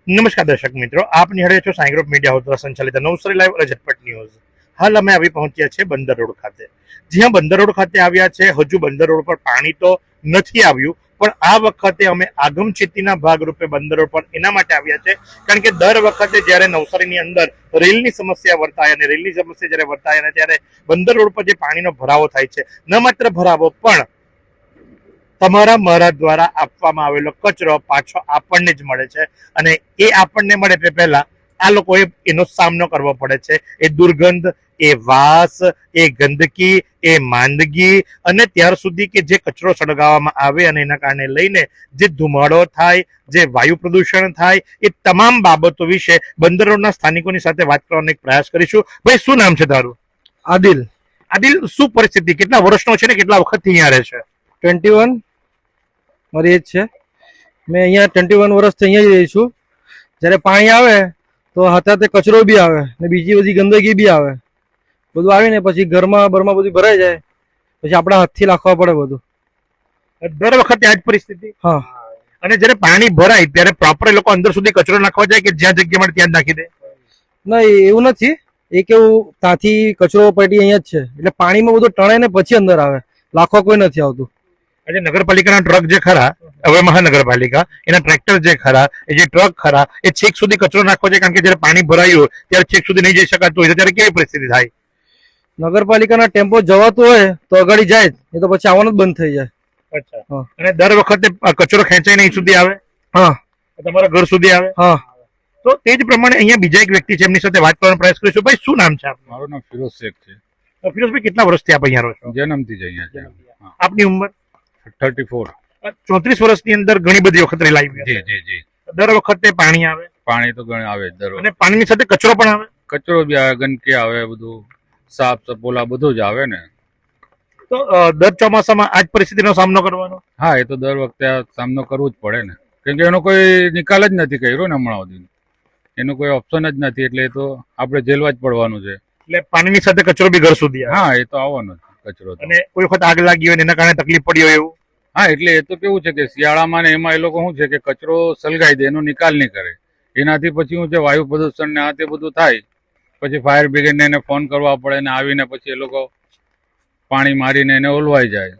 નમસ્કાર દર્શક મિત્રો, આપ નિહાળે છો સાઈ ગ્રુપ મીડિયા હાઉસ દ્વારા સંચાલિત નવસારી લાઈવ અને ઝટપટ ન્યૂઝ. હાલ અમે આવી પહોંચ્યા છે બંદર રોડ ખાતે. જ્યાં બંદર રોડ ખાતે આવ્યા છે, હજુ બંદર રોડ પર પાણી તો નથી આવ્યું, પણ આ વખતે અમે આગમચેતીના ભાગરૂપે બંદર રોડ પર એના માટે આવ્યા છે કારણ કે દર વખતે જ્યારે નવસારીની અંદર રેલની સમસ્યા વર્તાય અને રેલની સમસ્યા જ્યારે વર્તાય અને ત્યારે બંદર રોડ પર જે પાણીનો ભરાવો થાય છે, ન માત્ર ભરાવો પણ તમારા મારા દ્વારા આપવામાં આવેલો કચરો પાછો આપણને જ મળે છે અને એ આપણને મળે તે પહેલા આ લોકોએ એનો સામનો કરવો પડે છે. એ દુર્ગંધ, એ વાસ, એ ગંદકી, એ માંદગી અને ત્યાર સુધી કે જે કચરો સળગાવવામાં આવે અને એના કારણે લઈને જે ધુમાડો થાય, જે વાયુ પ્રદૂષણ થાય, એ તમામ બાબતો વિશે બંદર રોડના સ્થાનિકોની સાથે વાત કરવાનો એક પ્રયાસ કરીશું. ભાઈ, શું નામ છે તારું? આદિલ. આદિલ, શું પરિસ્થિતિ, કેટલા વર્ષનો છે ને કેટલા વખતથી અહીંયા રહે છે? 21 મારી એજ છે. મેં અહીંયા 21 વર્ષથી અહીંયા જ રહી છું. જ્યારે પાણી આવે તો હાથે કચરો બી આવે ને બીજી બધી ગંદકી બી આવે. બધું આવીને પછી ઘરમાં બધું ભરાઈ જાય, પછી આપણા હાથથી નાખવા પડે બધું. દર વખતે આ જ પરિસ્થિતિ? હા. અને જ્યારે પાણી ભરાય ત્યારે પ્રોપર એ લોકો અંદર સુધી કચરો નાખવા જાય કે જ્યાં જગ્યા મળે ત્યાં જ નાખી દે? ના, એવું નથી. એ કેવું, ત્યાંથી કચરો પેટી અહીંયા જ છે, એટલે પાણીમાં બધું ટણે ને પછી અંદર આવે, લાખવા કોઈ નથી આવતું. આજે નગરપાલિકાના ટ્રક જે ખરા, હવે મહાનગરપાલિકા, એના ટ્રેક્ટર જે ખરા, એ જે ટ્રક ખરા, એ છેક સુધી કચરો નાખવો છે કારણ કે જ્યારે પાણી ભરાયું ત્યારે છેક સુધી નહીં જઈ શકાતું હોય, ત્યારે કેવી પરિસ્થિતિ થાય? નગરપાલિકાના ટેમ્પો જવાતું હોય તો અગાડી જાય જ, એ તો પછી આવવાનું જ બંધ થઈ જાય. અચ્છા. અને દર વખતે કચરો ખેંચાઈને અહીં સુધી આવે? હા. તમારા ઘર સુધી આવે? હા. તો તે જ પ્રમાણે અહીંયા બીજા એક વ્યક્તિ છે, એમની સાથે વાત કરવાનો પ્રયાસ કરીશું. ભાઈ, શું નામ છે આપનું? મારું નામ ફિરોઝ શેખ છે. ફિરોઝભાઈ, કેટલા વર્ષથી આપ અહીંયા રહો છો? જન્મથી જ અહીંયા છે. આપની ઉંમર? 34. 34 વર્ષની અંદર ઘણી બધી વખત રેલ આવી જી છે. જી જી. દર વખતે પાણી આવે પાણી તો ઘણું આવે જ દર અને પાણીની સાથે કચરો પણ આવે. કચરો બી આવે, ગંદકી આવે, બધું સાફ સપોલા બધું જ આવે ને. તો દર ચોમાસામાં આ જ પરિસ્થિતિનો સામનો કરવાનો? હા, એ તો દર વખતે આ સામનો કરવો જ પડે ને, કેમ કે એનો કોઈ નિકાલ જ નથી કર્યો ને હમણાં સુધી. એનો કોઈ ઓપ્શન જ નથી, એટલે એ તો આપણે જેલવા જ પડવાનું છે. એટલે પાણીની સાથે કચરો બી ઘર સુધી આવે. હા, એ તો આવવાનો જ કચરો તો. અને કોઈ વખત આગ લાગી હોય ને એના કારણે તકલીફ પડી હોય એવું? હા, એટલે એ તો કેવું છે કે શિયાળામાં ને એમાં એ લોકો શું છે કે કચરો સલગાઈ દે, એનો નિકાલ નહીં કરે. એનાથી પછી શું છે, વાયુ પ્રદૂષણ ને આ તે બધું થાય. પછી ફાયર બ્રિગેડને એને ફોન કરવા પડે ને આવીને પછી એ લોકો પાણી મારીને એને ઓલવાઈ જાય.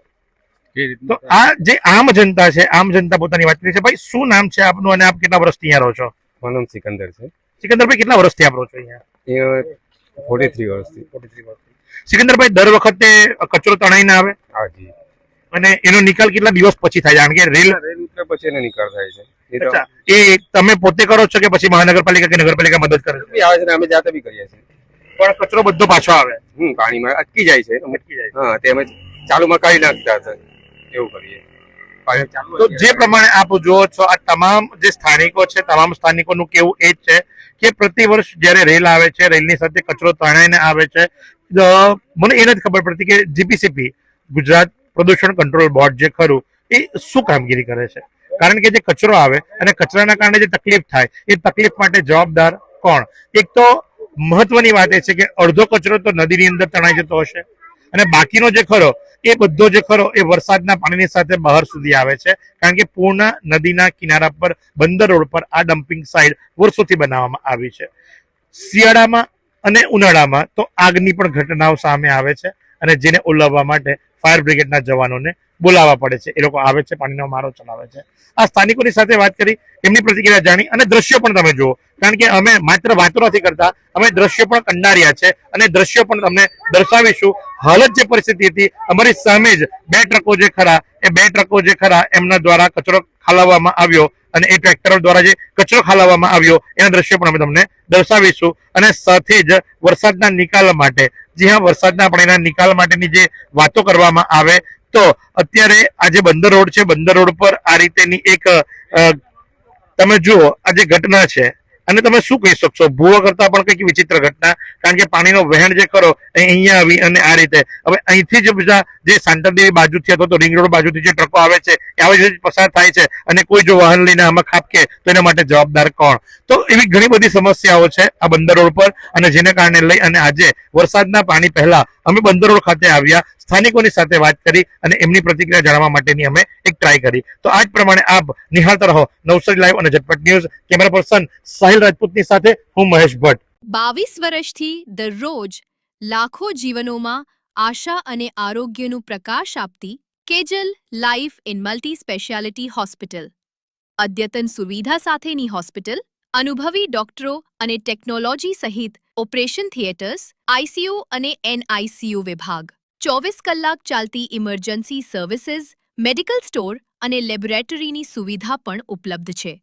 એ રીતનું. તો આ જે આમ જનતા છે, આમ જનતા પોતાની વાત કરી છે. ભાઈ, શું નામ છે આપનું અને આપ કેટલા વર્ષથી અહીંયા રહો છો? મારું નામ સિકંદર છે. સિકંદરભાઈ, કેટલા વર્ષથી આપ રહો છો અહીંયા? એ 43 વર્ષથી. સિકંદરભાઈ, દર વખતે કચરો તણાઈને આવે હા જી. અને એનો નિકાલ કેટલા દિવસ પછી થાય? કારણ કે રેલ. રેલ ઉતરે પછી એનો નિકાલ થાય છે. એ તો અચ્છા, એ તમે પોતે કરો છો કે પછી મહાનગરપાલિકા કે નગરપાલિકા મદદ કરે છે? બી આવે છે ને અમે જાતે બી કરીએ છીએ. પણ કચરો બધો પાછો આવે? પાણીમાં અટકી જાય છે. અટકી જાય. હા, તે અમે ચાલુમાં કાઢી નાખતા હતા, એવું કરીએ. પાણી ચાલુ તો જે પ્રમાણે આપ જુઓ છો, આ તમામ જે સ્થાનિકો છે, તમામ સ્થાનિકોનું કેવું એ જ છે કે પ્રતિવર્ષ જ્યારે રેલ આવે છે, રેલની સાથે કચરો તણાઈને આવે છે. મને એ નથી ખબર પડતી કે જીપીસીપી, ગુજરાત પ્રદૂષણ કંટ્રોલ બોર્ડ જે ખરું, એ શું કામગીરી કરે છે. કારણ કે જે કચરો આવે અને કચરાના કારણે જે તકલીફ થાય, એ તકલીફ માટે જવાબદાર કોણ? એક તો મહત્વની વાત એ છે કે અડધો કચરો તો નદીની અંદર તણાઈ જતો હશે અને બાકીનો જે ખરો એ બધો જે ખરો એ વરસાદના પાણીની સાથે બહાર સુધી આવે છે. કારણ કે પૂર્ણ નદીના કિનારા પર બંદર રોડ પર આ ડમ્પિંગ સાઇટ વર્ષોથી બનાવવામાં આવી છે. શિયાળામાં અને ઉનાળામાં તો આગની પણ ઘટનાઓ સામે આવે છે અને જેને ઓલવવા માટે ફાયર બ્રિગેડના જવાનોને બોલાવવા પડે છે. એ લોકો આવે છે, પાણીનો મારો ચલાવે છે. આ સ્થાનિકોની સાથે વાત કરી, એમની પ્રતિક્રિયા જાણી અને દ્રશ્યો પણ તમે જુઓ, કારણ કે અમે માત્ર વાતો નથી કરતા, અમે દ્રશ્યો પણ કંડાર્યા છે અને દ્રશ્યો પણ તમને દર્શાવીશું. હાલત જે પરિસ્થિતિ હતી, અમારી સામે જ 2 ટ્રકો જે ખરા, એ 2 ટ્રકો જે ખરા એમના દ્વારા કચરો ખાલાવવામાં આવ્યો અને એ ટ્રેક્ટરો દ્વારા જે કચરો ખાલાવવામાં આવ્યો એના દ્રશ્યો પણ અમે તમને દર્શાવીશું. અને સાથે જ વરસાદના નિકાલ માટે, જી હા, વરસાદના પાણીના નિકાલ માટેની જે વાતો કરવામાં આવે તો અત્યારે આ જે બંદર રોડ છે, બંદર રોડ પર આ રીતેની એક તમે જુઓ, આ જે ઘટના છે અને તમે શું કહી શકશો? ભૂવા કરતા પણ કંઈક વિચિત્ર ઘટના, કારણ કે પાણીનો વહેણ જે કરો એ અહીંયા આવી અને આ રીતે હવે અહીંથી જ બધા જે સાંતરદેવી બાજુથી અથવા તો રિંગ રોડ બાજુથી જે ટ્રકો આવે છે એ આવી રીતે પસાર થાય છે અને કોઈ જો વાહન લઈને આમાં ખાબકે તો એના માટે જવાબદાર કોણ? તો એવી ઘણી બધી સમસ્યાઓ છે આ બંદર રોડ પર, અને જેને કારણે લઈ અને આજે વરસાદના પાણી પહેલા અમે બંદર રોડ ખાતે આવ્યા, સ્થાનિકોની સાથે વાત કરી અને એમની પ્રતિક્રિયા જાણવા માટેની અમે એક ટ્રાય કરી. તો આ જ પ્રમાણે આપ નિહાળતા રહો નવસારી લાઈવ અને ઝટપટ ન્યૂઝ. કેમેરા પર્સન સાહિલ રાજપૂતની સાથે હું મહેશ ભટ્ટ. 22 વર્ષથી દરરોજ લાખો જીવનોમાં આશા અને આરોગ્યનું પ્રકાશ આપતી Kejal life in multi speciality hospital. અદ્યતન સુવિધા સાથેની હોસ્પિટલ, અનુભવી ડોક્ટરો અને ટેકનોલોજી સહિત ઓપરેશન થિયેટર્સ, આઈસીયુ અને એનઆઈસીયુ વિભાગ, 24 કલાક ચાલતી ઇમરજન્સી સર્વિસીસ, મેડિકલ સ્ટોર અને લેબોરેટરીની સુવિધા પણ ઉપલબ્ધ છે.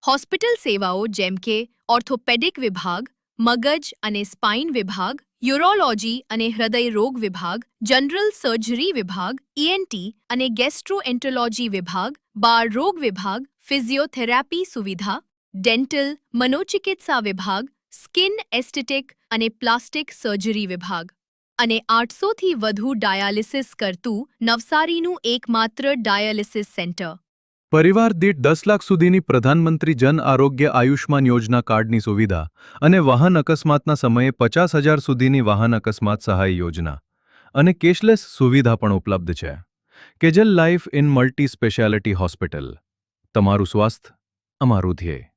હોસ્પિટલ સેવાઓ જેમ કે ઓર્થોપેડિક વિભાગ, મગજ અને સ્પાઇન વિભાગ, યુરોલોજી અને હૃદય રોગ વિભાગ, જનરલ સર્જરી વિભાગ, ઈએનટી અને ગેસ્ટ્રોએન્ટરોલોજી વિભાગ, બાળ રોગ વિભાગ, ફિઝિયોથેરાપી સુવિધા, ડેન્ટલ, મનોચિકિત્સા વિભાગ, સ્કિન એસ્થેટિક અને પ્લાસ્ટિક સર્જરી વિભાગ અને 800થી વધુ ડાયાલિસિસ કરતું નવસારીનું એકમાત્ર ડાયાલિસિસ સેન્ટર. પરિવાર દીઠ 10 લાખ સુધીની પ્રધાનમંત્રી જન આરોગ્ય આયુષ્માન યોજના કાર્ડની સુવિધા અને વાહન અકસ્માતના સમયે 50,000 સુધીની વાહન અકસ્માત સહાય યોજના અને કેશલેસ સુવિધા પણ ઉપલબ્ધ છે. Kejal life in multi speciality hospital. તમારું સ્વાસ્થ્ય અમારું ધ્યેય.